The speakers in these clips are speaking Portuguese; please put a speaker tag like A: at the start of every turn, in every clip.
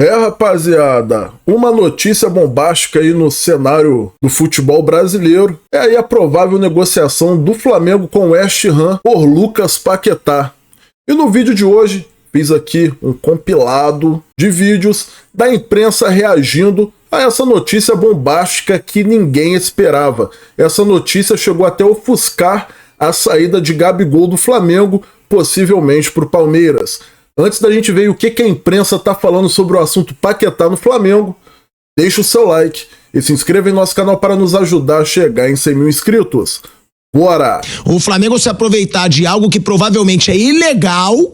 A: Rapaziada, uma notícia bombástica aí no cenário do futebol brasileiro é aí a provável negociação do Flamengo com o West Ham por Lucas Paquetá. E no vídeo de hoje, fiz aqui um compilado de vídeos da imprensa reagindo a essa notícia bombástica que ninguém esperava. Essa notícia chegou até a ofuscar a saída de Gabigol do Flamengo, possivelmente para o Palmeiras. Antes da gente ver o que a imprensa está falando sobre o assunto Paquetá no Flamengo, deixa o seu like e se inscreva em nosso canal para nos ajudar a chegar em 100 mil inscritos. Bora!
B: O Flamengo se aproveitar de algo que provavelmente é ilegal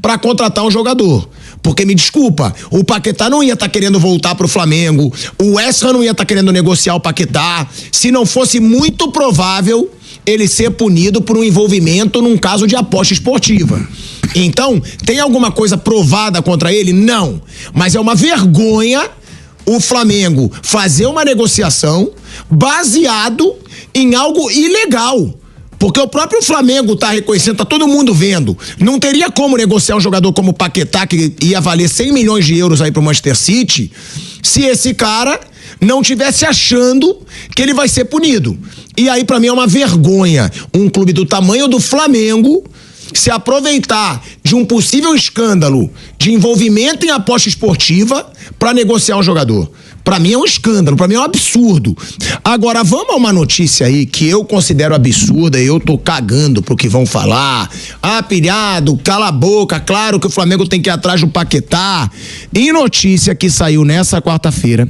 B: para contratar um jogador. Porque, me desculpa, o Paquetá não ia estar querendo voltar pro Flamengo, o West Ham não ia estar querendo negociar o Paquetá, se não fosse muito provável ele ser punido por um envolvimento num caso de aposta esportiva. Então, tem alguma coisa provada contra ele? Não. Mas é uma vergonha o Flamengo fazer uma negociação baseado em algo ilegal. Porque o próprio Flamengo tá reconhecendo, tá todo mundo vendo. Não teria como negociar um jogador como o Paquetá, que ia valer 100 milhões de euros aí pro Manchester City, se esse cara não tivesse achando que ele vai ser punido. E aí, pra mim, é uma vergonha um clube do tamanho do Flamengo se aproveitar de um possível escândalo de envolvimento em aposta esportiva pra negociar um jogador. Pra mim é um escândalo, pra mim é um absurdo. Agora, vamos a uma notícia aí que eu considero absurda e eu tô cagando pro que vão falar. Ah, pilhado, cala a boca, claro que o Flamengo tem que ir atrás do Paquetá. E notícia que saiu nessa quarta-feira.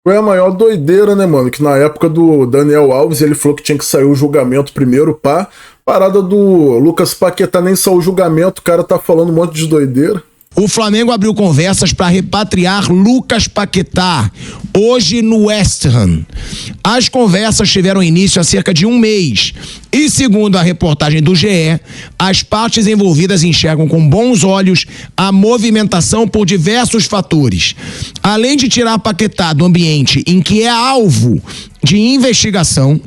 A: Foi a maior doideira, né, mano? Que na época do Daniel Alves, ele falou que tinha que sair o julgamento primeiro, pá. Parada do Lucas Paquetá, nem saiu o julgamento, o cara tá falando um monte de doideira.
B: O Flamengo abriu conversas para repatriar Lucas Paquetá, hoje no West Ham. As conversas tiveram início há cerca de um mês. E segundo a reportagem do GE, as partes envolvidas enxergam com bons olhos a movimentação por diversos fatores. Além de tirar Paquetá do ambiente em que é alvo de investigação,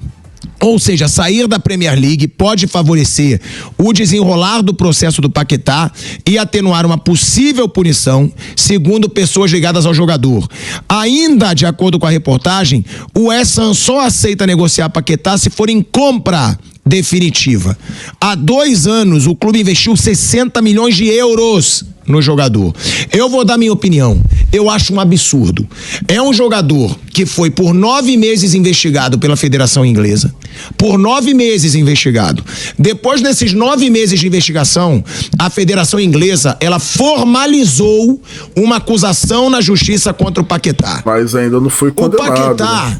B: ou seja, sair da Premier League pode favorecer o desenrolar do processo do Paquetá e atenuar uma possível punição, segundo pessoas ligadas ao jogador. Ainda, de acordo com a reportagem, o West Ham só aceita negociar Paquetá se for em compra definitiva. Há 2 anos, o clube investiu 60 milhões de euros no jogador. Eu vou dar minha opinião. Eu acho um absurdo. É um jogador que foi por 9 meses investigado pela Federação Inglesa. Por 9 meses investigado. Depois desses 9 meses de investigação, a Federação Inglesa, ela formalizou uma acusação na justiça contra o Paquetá.
A: Mas ainda não foi condenado.
B: O Paquetá,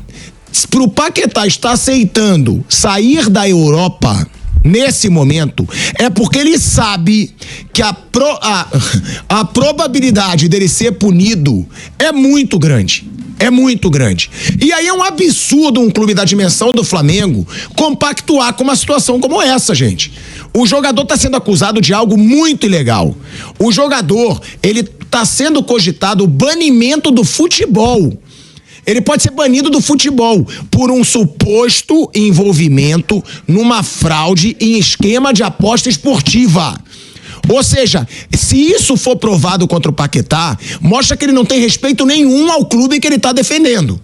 B: pro Paquetá estar aceitando sair da Europa nesse momento, é porque ele sabe que a probabilidade dele ser punido é muito grande. É muito grande. E aí é um absurdo um clube da dimensão do Flamengo compactuar com uma situação como essa, gente. O jogador está sendo acusado de algo muito ilegal. O jogador, ele está sendo cogitado o banimento do futebol. Ele pode ser banido do futebol por um suposto envolvimento numa fraude em esquema de aposta esportiva. Ou seja, se isso for provado contra o Paquetá, mostra que ele não tem respeito nenhum ao clube que ele está defendendo.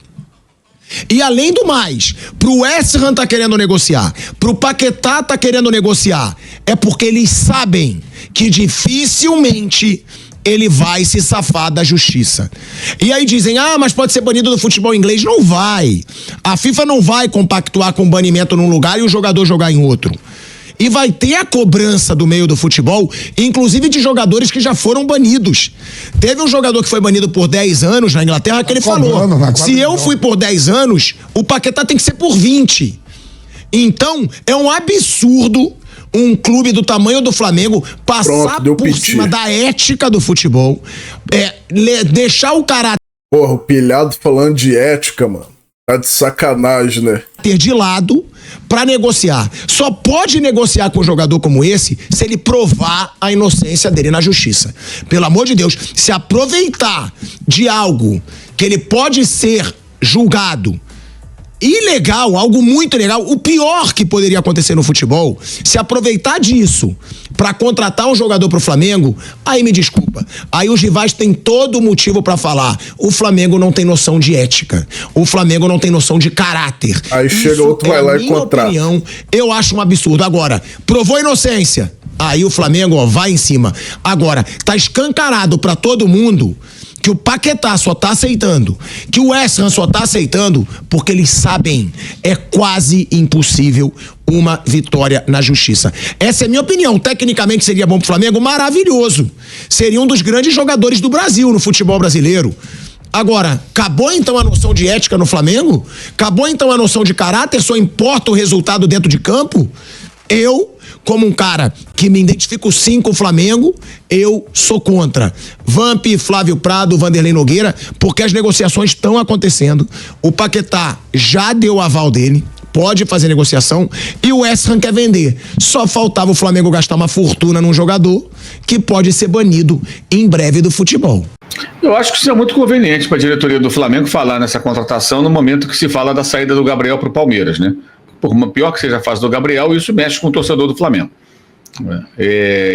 B: E além do mais, pro West Ham tá querendo negociar, pro Paquetá tá querendo negociar, é porque eles sabem que dificilmente ele vai se safar da justiça. E aí dizem, mas pode ser banido do futebol inglês. Não vai. A FIFA não vai compactuar com banimento num lugar e o jogador jogar em outro. E vai ter a cobrança do meio do futebol, inclusive de jogadores que já foram banidos. Teve um jogador que foi banido por 10 anos na Inglaterra que ele falou, se eu fui por 10 anos, o Paquetá tem que ser por 20. Então, é um absurdo um clube do tamanho do Flamengo passar por cima da ética do futebol, deixar o caráter...
A: Porra, o pilhado falando de ética, mano. Tá de sacanagem, né?
B: ...ter de lado pra negociar. Só pode negociar com um jogador como esse se ele provar a inocência dele na justiça. Pelo amor de Deus, se aproveitar de algo que ele pode ser julgado ilegal, algo muito ilegal, o pior que poderia acontecer no futebol, se aproveitar disso para contratar um jogador pro Flamengo, aí me desculpa. Aí os rivais têm todo o motivo para falar. O Flamengo não tem noção de ética. O Flamengo não tem noção de caráter.
A: Aí chega outro, vai lá e contrata.
B: Opinião, eu acho um absurdo. Agora, provou inocência. Aí o Flamengo, ó, vai em cima. Agora, tá escancarado para todo mundo que o Paquetá só tá aceitando, que o West Ham só tá aceitando, porque eles sabem, é quase impossível uma vitória na justiça. Essa é a minha opinião. Tecnicamente seria bom pro Flamengo? Maravilhoso. Seria um dos grandes jogadores do Brasil no futebol brasileiro. Agora, acabou então a noção de ética no Flamengo? Acabou então a noção de caráter? Só importa o resultado dentro de campo? Eu, como um cara que me identifico sim com o Flamengo, eu sou contra. Vamp, Flávio Prado, Vanderlei Nogueira, porque as negociações estão acontecendo. O Paquetá já deu o aval dele, pode fazer negociação, e o West Ham quer vender. Só faltava o Flamengo gastar uma fortuna num jogador que pode ser banido em breve do futebol.
C: Eu acho que isso é muito conveniente para a diretoria do Flamengo falar nessa contratação no momento que se fala da saída do Gabriel para o Palmeiras, né? Por pior que seja a fase do Gabriel, isso mexe com o torcedor do Flamengo.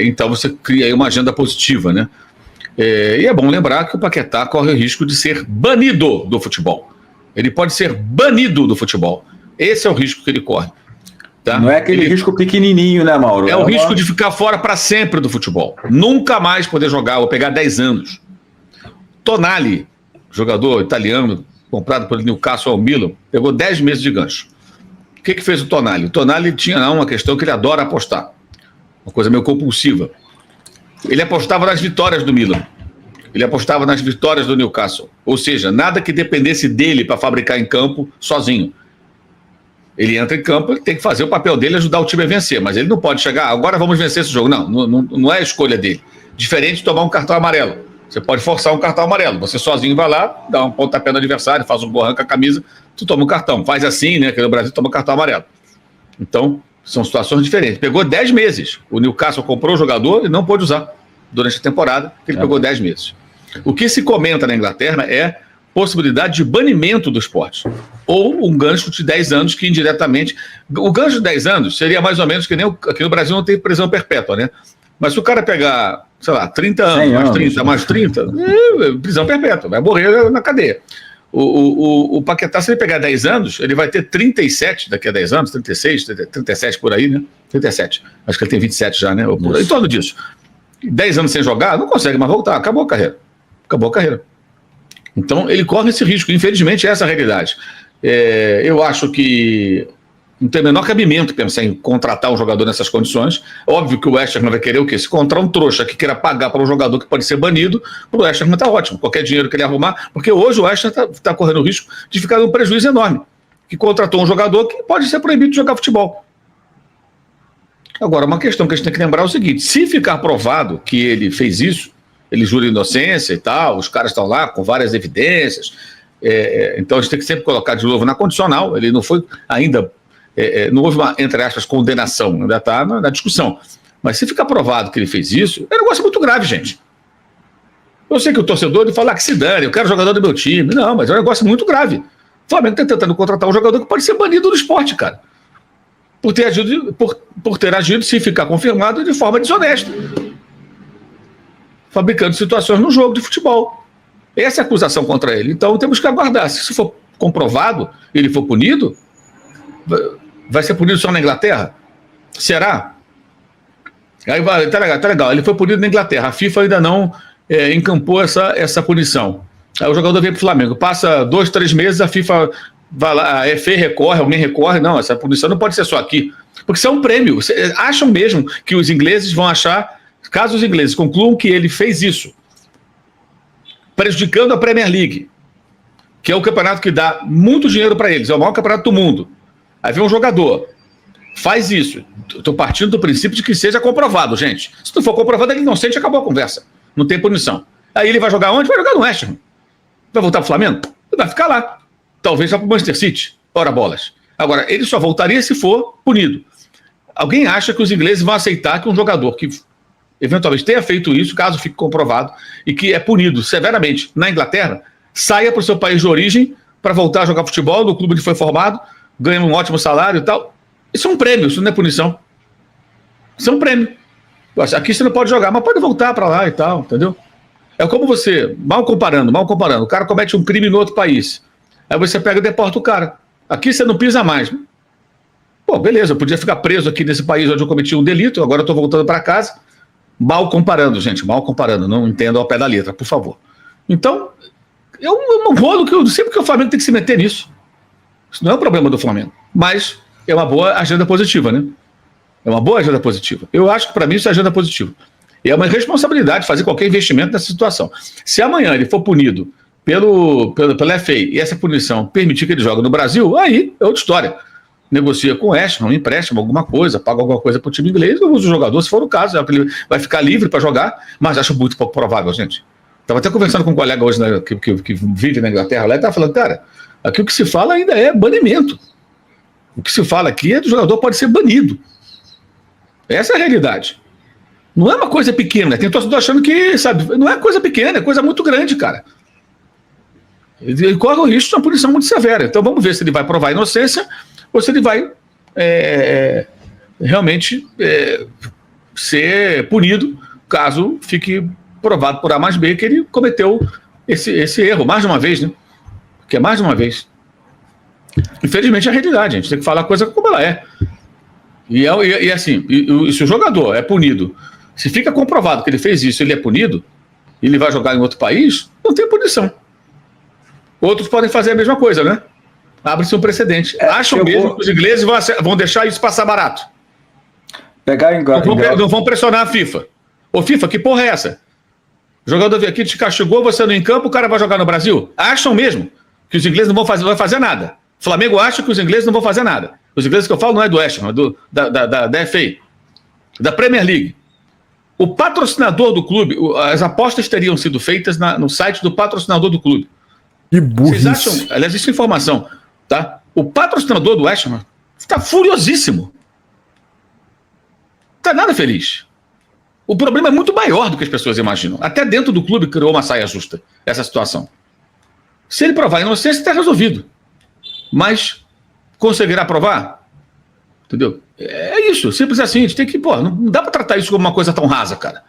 C: Então você cria aí uma agenda positiva, né? E é bom lembrar que o Paquetá corre o risco de ser banido do futebol. Ele pode ser banido do futebol. Esse é o risco que ele corre. Tá?
D: Não é aquele risco pequenininho, né, Mauro?
C: É o risco de ficar fora para sempre do futebol. Nunca mais poder jogar, ou pegar 10 anos. Tonali, jogador italiano, comprado pelo Newcastle ao Milan, pegou 10 meses de gancho. O que fez o Tonali? O Tonali tinha uma questão que ele adora apostar. Uma coisa meio compulsiva. Ele apostava nas vitórias do Milan. Ele apostava nas vitórias do Newcastle. Ou seja, nada que dependesse dele para fabricar em campo sozinho. Ele entra em campo, ele tem que fazer o papel dele, ajudar o time a vencer. Mas ele não pode chegar, agora vamos vencer esse jogo. Não é a escolha dele. Diferente de tomar um cartão amarelo. Você pode forçar um cartão amarelo. Você sozinho vai lá, dá um pontapé no adversário, faz um gol, arranca a camisa, tu toma um cartão. Faz assim, né? Que no Brasil toma um cartão amarelo. Então, são situações diferentes. Pegou 10 meses. O Newcastle comprou o jogador e não pôde usar durante a temporada, que ele pegou 10 meses. O que se comenta na Inglaterra é possibilidade de banimento do esporte. Ou um gancho de 10 anos que indiretamente... O gancho de 10 anos seria mais ou menos que nem aqui no Brasil não tem prisão perpétua, né? Mas se o cara pegar, sei lá, 30 anos, mais 30, prisão perpétua, vai morrer na cadeia. O Paquetá, se ele pegar 10 anos, ele vai ter 37 daqui a 10 anos, 36, 37 por aí, né? 37. Acho que ele tem 27 já, né? Ou por aí, em torno disso. 10 anos sem jogar, não consegue mais voltar, acabou a carreira. Acabou a carreira. Então, ele corre esse risco. Infelizmente, essa é a realidade. Eu acho que não tem o menor cabimento pensar em contratar um jogador nessas condições. Óbvio que o West Ham vai querer o quê? Se encontrar um trouxa que queira pagar para um jogador que pode ser banido, para o West Ham está ótimo. Qualquer dinheiro que ele arrumar, porque hoje o West Ham está correndo o risco de ficar num prejuízo enorme, que contratou um jogador que pode ser proibido de jogar futebol. Agora, uma questão que a gente tem que lembrar é o seguinte: se ficar provado que ele fez isso, ele jura inocência e tal, os caras estão lá com várias evidências, então a gente tem que sempre colocar de novo na condicional. Ele não foi ainda... não houve uma, entre aspas, condenação, ainda está na discussão. Mas se ficar provado que ele fez isso, é um negócio muito grave, gente. Eu sei que o torcedor ele fala que se dane, eu quero jogador do meu time. Não, mas é um negócio muito grave. O Flamengo está tentando contratar um jogador que pode ser banido do esporte, cara. Por ter agido, se ficar confirmado, de forma desonesta. Fabricando situações no jogo de futebol. Essa é a acusação contra ele. Então temos que aguardar. Se isso for comprovado e ele for punido, vai ser punido só na Inglaterra? Será? Aí vai, tá legal. Ele foi punido na Inglaterra. A FIFA ainda não encampou essa punição. Aí o jogador vem para o Flamengo. Passa 2, 3 meses, a FIFA vai lá, a FA recorre, alguém recorre. Não, essa punição não pode ser só aqui. Porque isso é um prêmio. Acham mesmo que os ingleses vão achar, caso os ingleses concluam que ele fez isso, prejudicando a Premier League, que é o campeonato que dá muito dinheiro para eles, é o maior campeonato do mundo. Aí vem um jogador, faz isso. Estou partindo do princípio de que seja comprovado, gente. Se não for comprovado, ele inocente, acabou a conversa. Não tem punição. Aí ele vai jogar onde? Vai jogar no West Ham. Vai voltar para o Flamengo? Ele vai ficar lá. Talvez vá para o Manchester City. Ora bolas. Agora, ele só voltaria se for punido. Alguém acha que os ingleses vão aceitar que um jogador que eventualmente tenha feito isso, caso fique comprovado, e que é punido severamente na Inglaterra, saia para o seu país de origem para voltar a jogar futebol no clube onde foi formado, ganha um ótimo salário e tal? Isso é um prêmio, isso não é punição. Isso é um prêmio. Aqui você não pode jogar, mas pode voltar para lá e tal, entendeu? É como você, mal comparando, o cara comete um crime no outro país. Aí você pega e deporta o cara. Aqui você não pisa mais. Pô, beleza, eu podia ficar preso aqui nesse país onde eu cometi um delito, agora eu tô voltando para casa. Mal comparando, gente, não entendo ao pé da letra, por favor. Então, é um rolo que eu sempre que o Flamengo tem que se meter nisso. Isso não é um problema do Flamengo, mas é uma boa agenda positiva, né? É uma boa agenda positiva. Eu acho que para mim isso é agenda positiva. E é uma responsabilidade fazer qualquer investimento nessa situação. Se amanhã ele for punido pela FA e essa punição permitir que ele jogue no Brasil, aí é outra história. Negocia com o West Ham, empréstimo, alguma coisa, paga alguma coisa para o time inglês, usa o jogador, se for o caso, ele vai ficar livre para jogar, mas acho muito pouco provável, gente. Estava até conversando com um colega hoje, né, que vive na Inglaterra, lá, e estava falando, cara, aqui o que se fala ainda é banimento. O que se fala aqui é que o jogador pode ser banido. Essa é a realidade. Não é uma coisa pequena, tem torcedor achando que, sabe, não é coisa pequena, é coisa muito grande, cara. Ele corre o risco de uma punição muito severa. Então vamos ver se ele vai provar a inocência ou se ele vai realmente ser punido caso fique provado por A mais B que ele cometeu esse erro, mais de uma vez, né? Que é mais de uma vez. Infelizmente é a realidade, a gente tem que falar a coisa como ela é. E assim, se o jogador é punido, se fica comprovado que ele fez isso, ele é punido, e ele vai jogar em outro país, não tem punição. Outros podem fazer a mesma coisa, né? Abre-se um precedente. Acham mesmo que os ingleses vão deixar isso passar barato. Não vão pressionar a FIFA. Ô FIFA, que porra é essa? O jogador veio aqui, te castigou, você não em campo, o cara vai jogar no Brasil? Acham mesmo que os ingleses não vão fazer nada. O Flamengo acha que os ingleses não vão fazer nada. Os ingleses que eu falo não é do West Ham, é da FA, da Premier League. O patrocinador do clube, as apostas teriam sido feitas no site do patrocinador do clube.
A: Que burrice.
C: Vocês acham, aliás, isso é informação, tá? O patrocinador do West Ham está furiosíssimo. Está nada feliz. O problema é muito maior do que as pessoas imaginam. Até dentro do clube criou uma saia justa essa situação. Se ele provar a inocência, está resolvido. Mas conseguirá provar? Entendeu? É isso, simples assim. A gente tem que, não dá para tratar isso como uma coisa tão rasa, cara.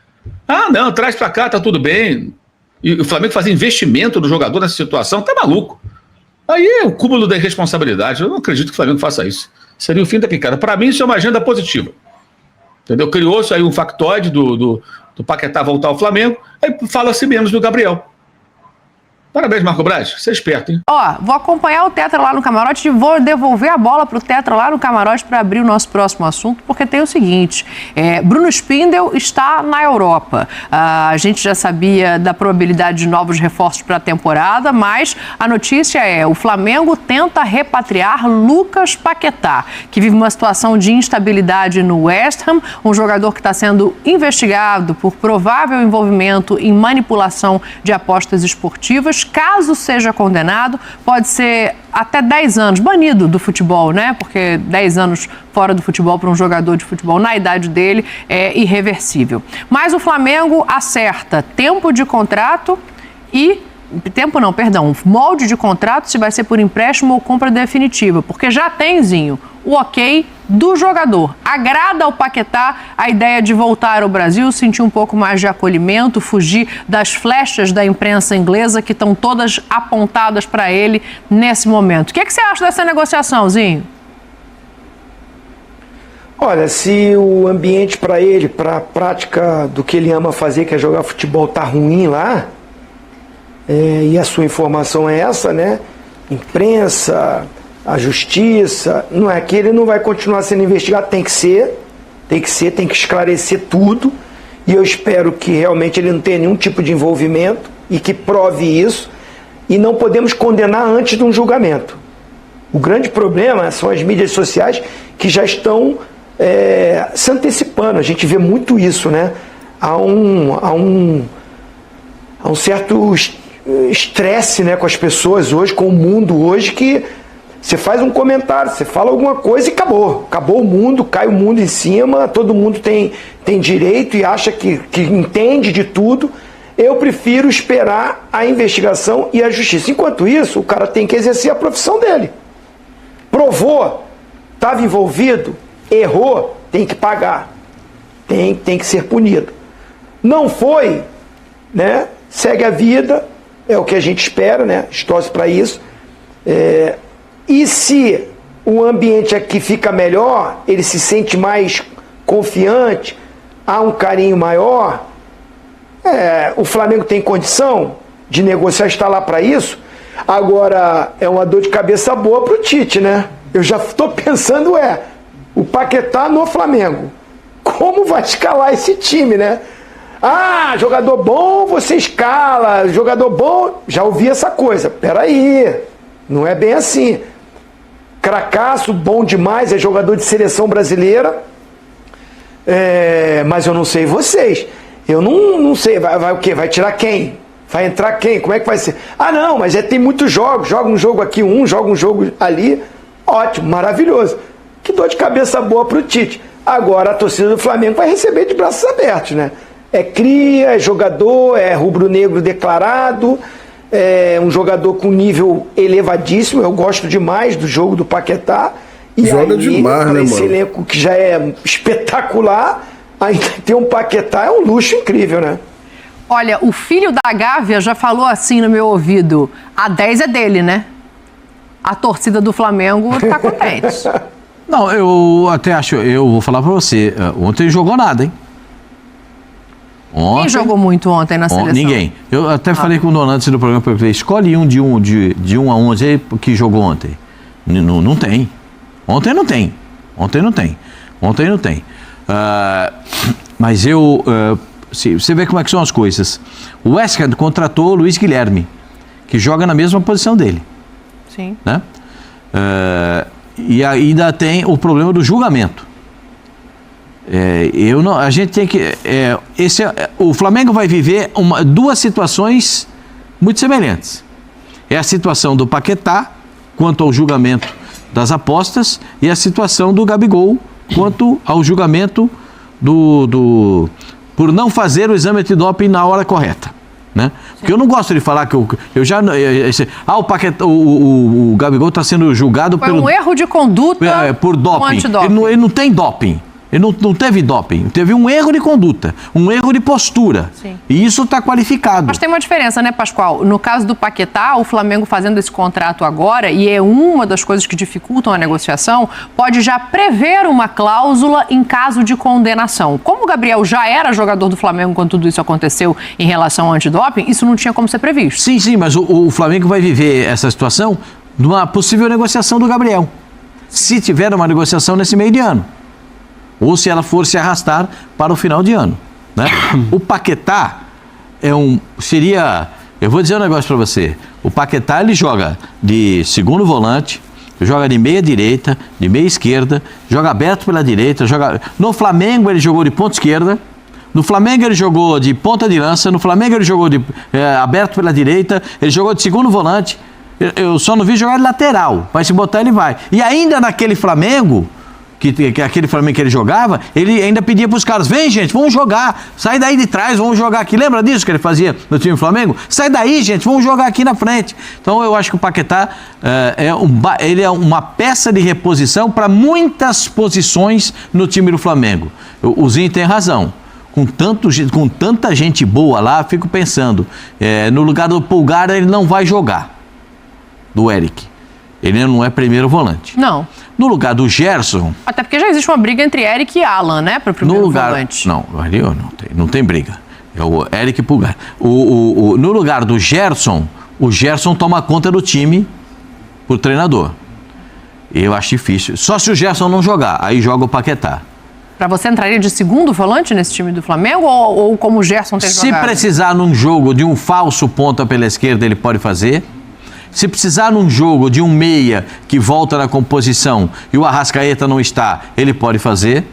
C: Ah, não, traz para cá, tá tudo bem. E o Flamengo fazer investimento no jogador nessa situação, tá maluco. Aí é o cúmulo da irresponsabilidade. Eu não acredito que o Flamengo faça isso. Seria o fim da picada. Para mim, isso é uma agenda positiva. Entendeu? Criou-se aí um factoide do Paquetá voltar ao Flamengo, aí fala-se menos do Gabriel. Parabéns, Marco Braz. Você é esperto, hein?
E: Vou acompanhar o Tetra lá no camarote e vou devolver a bola pro Tetra lá no camarote para abrir o nosso próximo assunto, porque tem o seguinte, Bruno Spindel está na Europa. A gente já sabia da probabilidade de novos reforços para a temporada, mas a notícia é, o Flamengo tenta repatriar Lucas Paquetá, que vive uma situação de instabilidade no West Ham, um jogador que está sendo investigado por provável envolvimento em manipulação de apostas esportivas. Caso seja condenado, pode ser até 10 anos banido do futebol, né? Porque 10 anos fora do futebol para um jogador de futebol na idade dele é irreversível. Mas o Flamengo acerta tempo de contrato e... molde de contrato, se vai ser por empréstimo ou compra definitiva, porque já tem, Zinho, o ok do jogador. Agrada ao Paquetá a ideia de voltar ao Brasil, sentir um pouco mais de acolhimento, fugir das flechas da imprensa inglesa que estão todas apontadas para ele nesse momento. O que você acha dessa negociação, Zinho?
F: Olha, se o ambiente para ele, para a prática do que ele ama fazer, que é jogar futebol, tá ruim lá, e a sua informação é essa, né? Imprensa, a justiça, não é que ele não vai continuar sendo investigado, tem que esclarecer tudo, e eu espero que realmente ele não tenha nenhum tipo de envolvimento e que prove isso, e não podemos condenar antes de um julgamento. O grande problema são as mídias sociais que já estão se antecipando, a gente vê muito isso, né? Há um certo estresse, né, com as pessoas hoje, com o mundo hoje, que você faz um comentário, você fala alguma coisa e acabou o mundo, cai o mundo em cima, todo mundo tem direito e acha que entende de tudo. Eu prefiro esperar a investigação e a justiça. Enquanto isso, o cara tem que exercer a profissão dele. Provou, estava envolvido, errou, tem que pagar. tem que ser punido. Não foi, né? Segue a vida, é o que a gente espera, né? A gente torce para isso. E se o ambiente aqui fica melhor, ele se sente mais confiante, há um carinho maior, o Flamengo tem condição de negociar, está lá para isso. Agora, é uma dor de cabeça boa para o Tite, né? Eu já estou pensando, o Paquetá no Flamengo. Como vai escalar esse time, né? Ah, jogador bom, você escala. Jogador bom, já ouvi essa coisa. Peraí, não é bem assim. Cracaço, bom demais, é jogador de seleção brasileira. Mas eu não sei vocês. Eu não sei, vai o quê? Vai tirar quem? Vai entrar quem? Como é que vai ser? Ah, não, mas tem muitos jogos. Joga um jogo aqui, joga um jogo ali. Ótimo, maravilhoso. Que dor de cabeça boa pro Tite. Agora a torcida do Flamengo vai receber de braços abertos, né? É cria, é jogador, é rubro-negro declarado, é um jogador com nível elevadíssimo. Eu gosto demais do jogo do Paquetá. E
A: joga
F: aí,
A: demais, né,
F: esse
A: mano?
F: elenco que já é espetacular, ainda ter um Paquetá é um luxo incrível, né?
E: Olha, o filho da Gávea já falou assim no meu ouvido, a 10 é dele, né? A torcida do Flamengo tá contente.
G: Não, eu até acho, eu vou falar pra você, ontem não jogou nada, hein?
E: Quem jogou muito ontem na seleção?
G: Ninguém. Eu até falei com o Donan antes do programa, porque eu falei, escolhe um de 1 a 11 aí que jogou ontem. Não tem. Ontem não tem. Mas você vê como é que são as coisas. O West Ham contratou o Luiz Guilherme, que joga na mesma posição dele.
E: Sim.
G: Né? E ainda tem o problema do julgamento. A gente tem que... o Flamengo vai viver duas situações muito semelhantes. É a situação do Paquetá quanto ao julgamento das apostas e a situação do Gabigol quanto ao julgamento por não fazer o exame antidoping na hora correta, né? Porque eu não gosto de falar que o Paquetá, o Gabigol está sendo julgado
E: um erro de conduta
G: por doping. Ele não tem doping. Ele não teve doping, teve um erro de conduta, um erro de postura.
E: Sim.
G: E isso está qualificado.
E: Mas tem uma diferença, né, Pascoal? No caso do Paquetá, o Flamengo fazendo esse contrato agora, e é uma das coisas que dificultam a negociação, pode já prever uma cláusula em caso de condenação. Como o Gabriel já era jogador do Flamengo quando tudo isso aconteceu em relação ao antidoping, isso não tinha como ser previsto.
G: Sim, mas o Flamengo vai viver essa situação numa possível negociação do Gabriel. Se tiver uma negociação nesse meio de ano. Ou se ela for se arrastar para o final de ano, né? O Paquetá eu vou dizer um negócio para você. O Paquetá, ele joga de segundo volante, joga de meia direita, de meia esquerda, joga aberto pela direita, no Flamengo ele jogou de ponta esquerda, no Flamengo ele jogou de ponta de lança, no Flamengo ele jogou de aberto pela direita, ele jogou de segundo volante. Eu só não vi jogar de lateral, mas se botar ele vai. E ainda naquele Flamengo... Que aquele Flamengo que ele jogava, ele ainda pedia para os caras, vem gente, vamos jogar, sai daí de trás, vamos jogar aqui. Lembra disso que ele fazia no time do Flamengo? Sai daí gente, vamos jogar aqui na frente. Então eu acho que o Paquetá ele é uma peça de reposição para muitas posições no time do Flamengo. O Zinho tem razão. Com tanta gente boa lá, fico pensando, no lugar do Pulgar ele não vai jogar, do Eric. Ele não é primeiro volante.
E: Não.
G: No lugar do Gerson...
E: Até porque já existe uma briga entre Eric e Alan, né? Para o primeiro volante.
G: Não, ali não tem briga. É o Eric Pulgar. No lugar do Gerson, o Gerson toma conta do time por treinador. Eu acho difícil. Só se o Gerson não jogar, aí joga o Paquetá.
E: Para você entraria de segundo volante nesse time do Flamengo ou como o Gerson tem jogado?
G: Se precisar num jogo de um falso ponta pela esquerda, ele pode fazer. Se precisar num jogo de um meia que volta na composição e o Arrascaeta não está, ele pode fazer.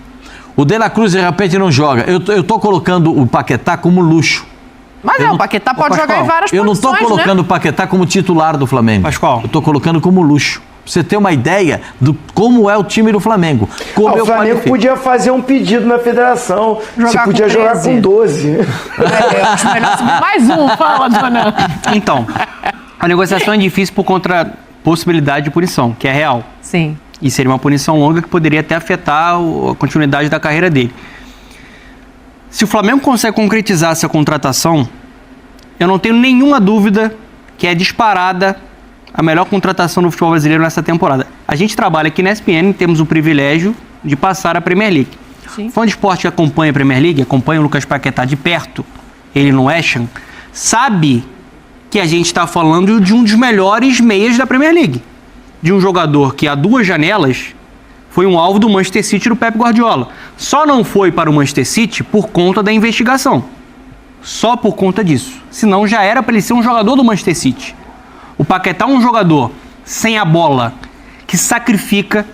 G: O De La Cruz de repente não joga. Eu tô colocando o Paquetá como luxo.
E: Mas o Paquetá pode jogar em várias posições,
G: eu não estou colocando o Paquetá como titular do Flamengo.
H: Pascoal.
G: Eu estou colocando como luxo. Pra você ter uma ideia de como é o time do Flamengo.
F: O Flamengo podia fazer um pedido na federação. Você podia jogar com 12.
E: Acho melhor subir mais um. Fala, dona.
H: Então... A negociação é difícil por conta da possibilidade de punição, que é real.
E: Sim.
H: E seria uma punição longa que poderia até afetar a continuidade da carreira dele. Se o Flamengo consegue concretizar essa contratação, eu não tenho nenhuma dúvida que é disparada a melhor contratação do futebol brasileiro nessa temporada. A gente trabalha aqui na ESPN, temos o privilégio de passar a Premier League.
E: Sim.
H: Fã de esporte que acompanha a Premier League, acompanha o Lucas Paquetá de perto, ele no West Ham, sabe que a gente está falando de um dos melhores meias da Premier League. De um jogador que há 2 janelas foi um alvo do Manchester City do Pep Guardiola. Só não foi para o Manchester City por conta da investigação. Só por conta disso. Senão já era para ele ser um jogador do Manchester City. O Paquetá é um jogador sem a bola, que sacrifica,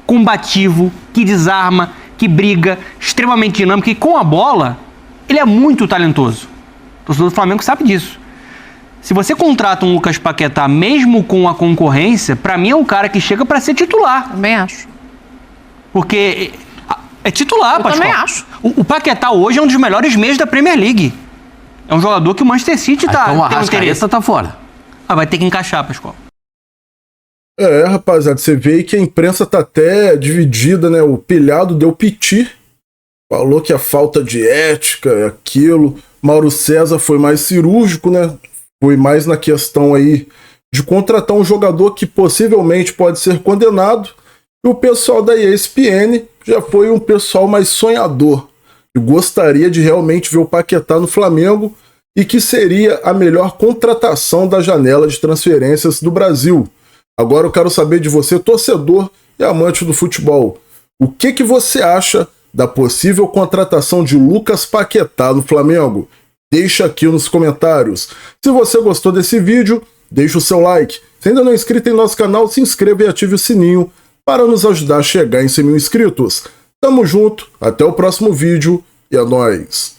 H: combativo, que desarma, que briga, extremamente dinâmico, e com a bola, ele é muito talentoso. O torcedor do Flamengo sabe disso. Se você contrata um Lucas Paquetá, mesmo com a concorrência, para mim é um cara que chega para ser titular.
E: Também acho.
H: Porque é titular, Pascoal.
E: Também acho.
H: O Paquetá hoje é um dos melhores meios da Premier League. É um jogador que o Manchester City
G: Então o
H: tem um
G: Arrascaeta
H: interesse.
G: tá fora.
H: Vai ter que encaixar, Pascoal.
A: Rapaziada, você vê aí que a imprensa tá até dividida, né? O Pilhado deu piti, falou que a falta de ética é aquilo. Mauro César foi mais cirúrgico, né? Foi mais na questão aí de contratar um jogador que possivelmente pode ser condenado. E o pessoal da ESPN já foi um pessoal mais sonhador, que gostaria de realmente ver o Paquetá no Flamengo e que seria a melhor contratação da janela de transferências do Brasil. Agora eu quero saber de você, torcedor e amante do futebol. O que você acha da possível contratação de Lucas Paquetá no Flamengo? Deixa aqui nos comentários. Se você gostou desse vídeo, deixa o seu like. Se ainda não é inscrito em nosso canal, se inscreva e ative o sininho para nos ajudar a chegar em 100.000 inscritos. Tamo junto, até o próximo vídeo e é nóis!